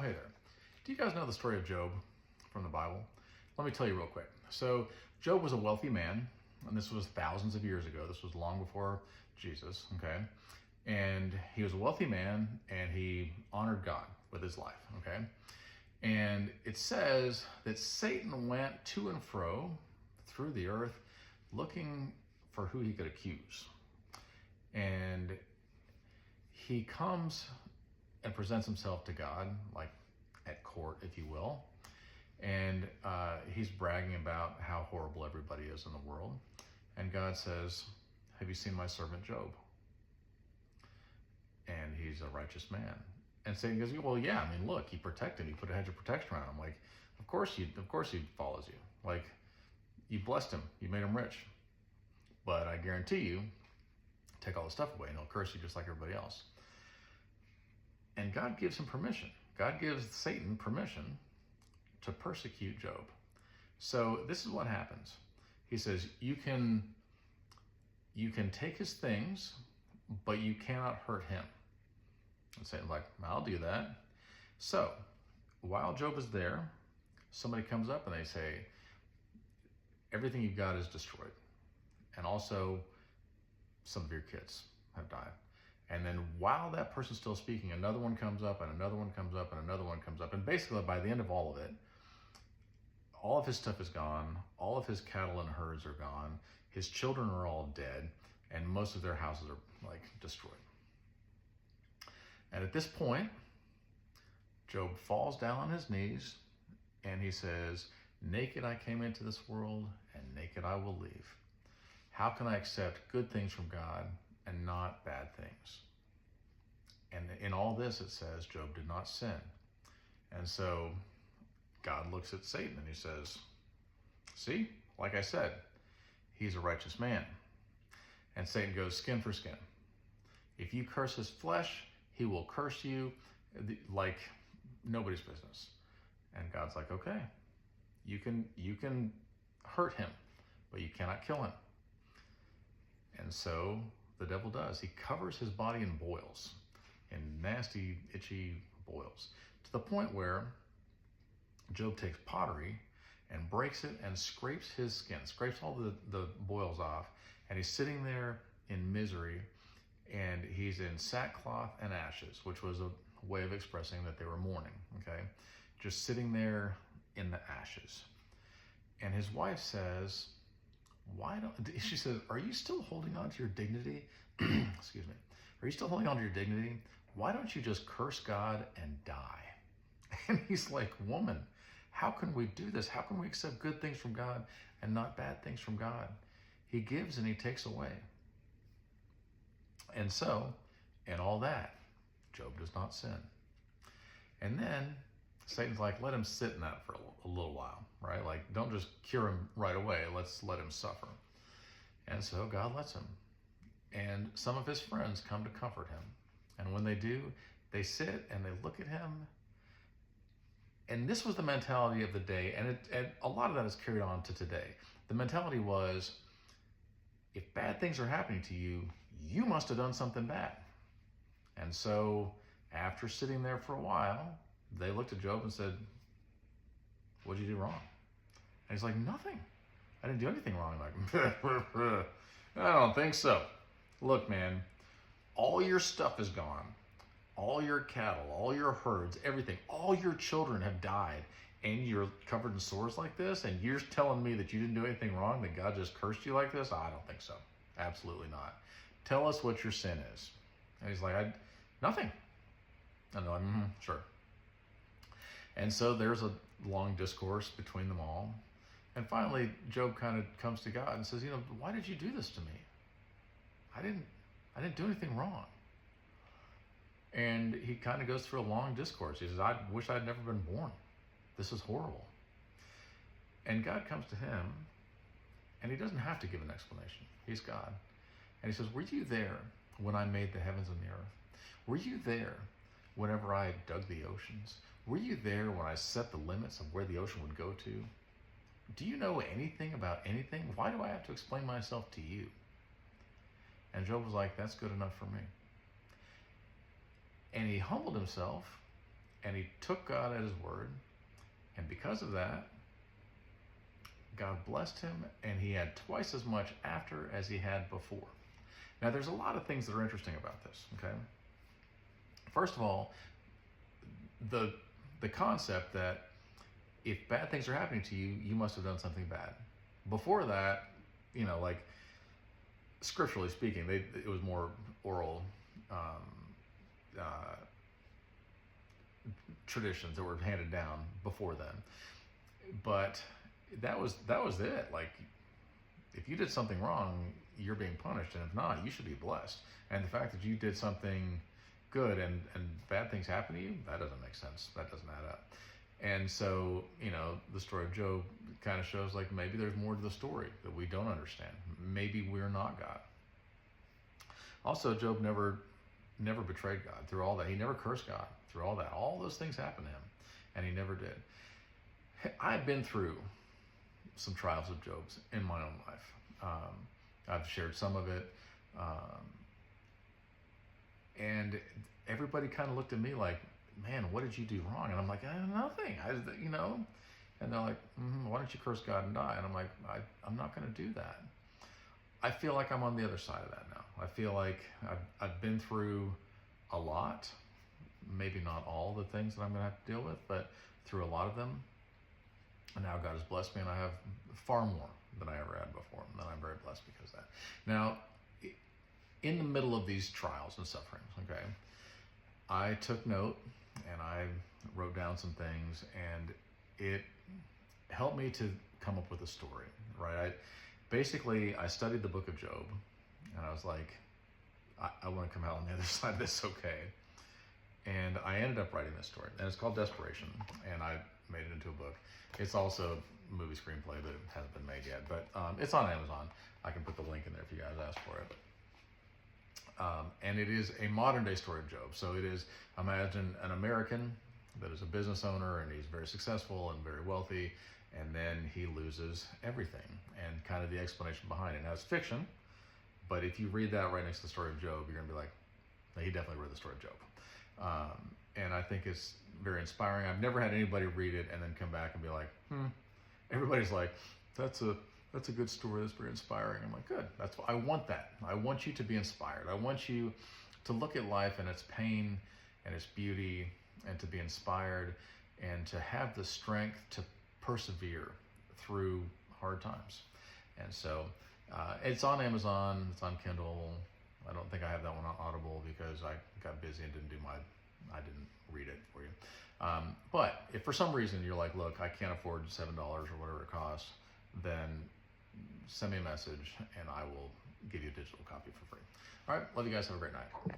hey there. Do you guys know the story of Job from the Bible? Let me tell you real quick. So, Job was a wealthy man, and this was thousands of years ago. This was long before Jesus, okay? And he was a wealthy man, and he honored God with his life, okay? And it says that Satan went to and fro through the earth looking for who he could accuse. And he comes and presents himself to God, like at court, if you will. And he's bragging about how horrible everybody is in the world. And God says, have you seen my servant Job? And he's a righteous man. And Satan goes, well, yeah, I mean, look, he protected him. He put a hedge of protection around him. Like, of course he follows you. Like, you blessed him. You made him rich. But I guarantee you, take all the stuff away and he'll curse you just like everybody else. And God gives him permission. God gives Satan permission to persecute Job. So this is what happens. He says, you can take his things, but you cannot hurt him. And Satan's like, I'll do that. So while Job is there, somebody comes up and they say, everything you've got is destroyed. And also some of your kids have died. And then while that person's still speaking, another one comes up and another one comes up and another one comes up. And basically by the end of all of it, all of his stuff is gone. All of his cattle and herds are gone. His children are all dead. And most of their houses are like destroyed. And at this point, Job falls down on his knees and he says, naked I came into this world and naked I will leave. How can I accept good things from God and not bad things? And in all this, it says Job did not sin. And so God looks at Satan and he says, see, like I said, he's a righteous man. And Satan goes, skin for skin. If you curse his flesh, he will curse you like nobody's business. And God's like, okay, you can hurt him, but you cannot kill him. And so the devil does. He covers his body in boils, in nasty, itchy boils, to the point where Job takes pottery and breaks it and scrapes his skin, scrapes all the boils off, and he's sitting there in misery, and he's in sackcloth and ashes, which was a way of expressing that they were mourning, okay? Just sitting there in the ashes. And his wife says, she says, are you still holding on to your dignity? Excuse me. Are you still holding on to your dignity? Why don't you just curse God and die? And he's like, woman, how can we do this? How can we accept good things from God and not bad things from God? He gives and he takes away. And so, in all that, Job does not sin. And then Satan's like, let him sit in that for a little while, right? Like, don't just cure him right away. Let's let him suffer. And so God lets him. And some of his friends come to comfort him. And when they do, they sit and they look at him. And this was the mentality of the day. And a lot of that is carried on to today. The mentality was, if bad things are happening to you, you must have done something bad. And so after sitting there for a while, they looked at Job and said, what'd you do wrong? And he's like, nothing. I didn't do anything wrong. Like, I don't think so. Look, man, all your stuff is gone. All your cattle, all your herds, everything, all your children have died. And you're covered in sores like this. And you're telling me that you didn't do anything wrong, that God just cursed you like this? I don't think so. Absolutely not. Tell us what your sin is. And he's like, nothing. And they're like, sure. And so there's a long discourse between them all. And finally, Job kind of comes to God and says, why did you do this to me? I didn't do anything wrong. And he kind of goes through a long discourse. He says, I wish I'd never been born. This is horrible. And God comes to him, and he doesn't have to give an explanation. He's God. And he says, were you there when I made the heavens and the earth? Were you there whenever I dug the oceans? Were you there when I set the limits of where the ocean would go to? Do you know anything about anything? Why do I have to explain myself to you? And Job was like, that's good enough for me. And he humbled himself And he took God at his word. And because of that, God blessed him, and he had twice as much after as he had before. Now, there's a lot of things that are interesting about this, okay? First of all, the concept that if bad things are happening to you, you must have done something bad. Before that, like scripturally speaking, it was more oral traditions that were handed down before then. But that was it. Like, if you did something wrong, you're being punished, and if not, you should be blessed. And the fact that you did something good and bad things happen to you, that doesn't make sense. That doesn't add up. And so, the story of Job kind of shows like maybe there's more to the story that we don't understand. Maybe we're not God. Also, Job never betrayed God through all that. He never cursed God through all that. All those things happened to him, and he never did. I've been through some trials of Job's in my own life. I've shared some of it. And everybody kind of looked at me like, man, what did you do wrong? And I'm like, nothing. And they're like, why don't you curse God and die? And I'm like, I'm not going to do that. I feel like I'm on the other side of that now. I feel like I've been through a lot, maybe not all the things that I'm going to have to deal with, but through a lot of them. And now God has blessed me, and I have far more than I ever had before. And I'm very blessed because of that. Now, in the middle of these trials and sufferings, okay, I took note and I wrote down some things, and it helped me to come up with a story, right? I studied the book of Job, and I was like, I want to come out on the other side of this, okay? And I ended up writing this story, and it's called Desperation, and I made it into a book. It's also a movie screenplay, but it hasn't been made yet. But it's on Amazon. I can put the link in there if you guys ask for it. And it is a modern day story of Job. So it is, imagine an American that is a business owner, and he's very successful and very wealthy, and then he loses everything, and kind of the explanation behind it. Now, it's fiction, but if you read that right next to the story of Job, you're going to be like, he definitely read the story of Job. And I think it's very inspiring. I've never had anybody read it and then come back and be like, everybody's like, that's a good story, that's very inspiring. I'm like, good, I want that. I want you to be inspired. I want you to look at life and its pain and its beauty, and to be inspired, and to have the strength to persevere through hard times. And so it's on Amazon, it's on Kindle. I don't think I have that one on Audible because I got busy and I didn't read it for you. But if for some reason you're like, look, I can't afford $7 or whatever it costs, then send me a message and I will give you a digital copy for free. All right, love you guys. Have a great night.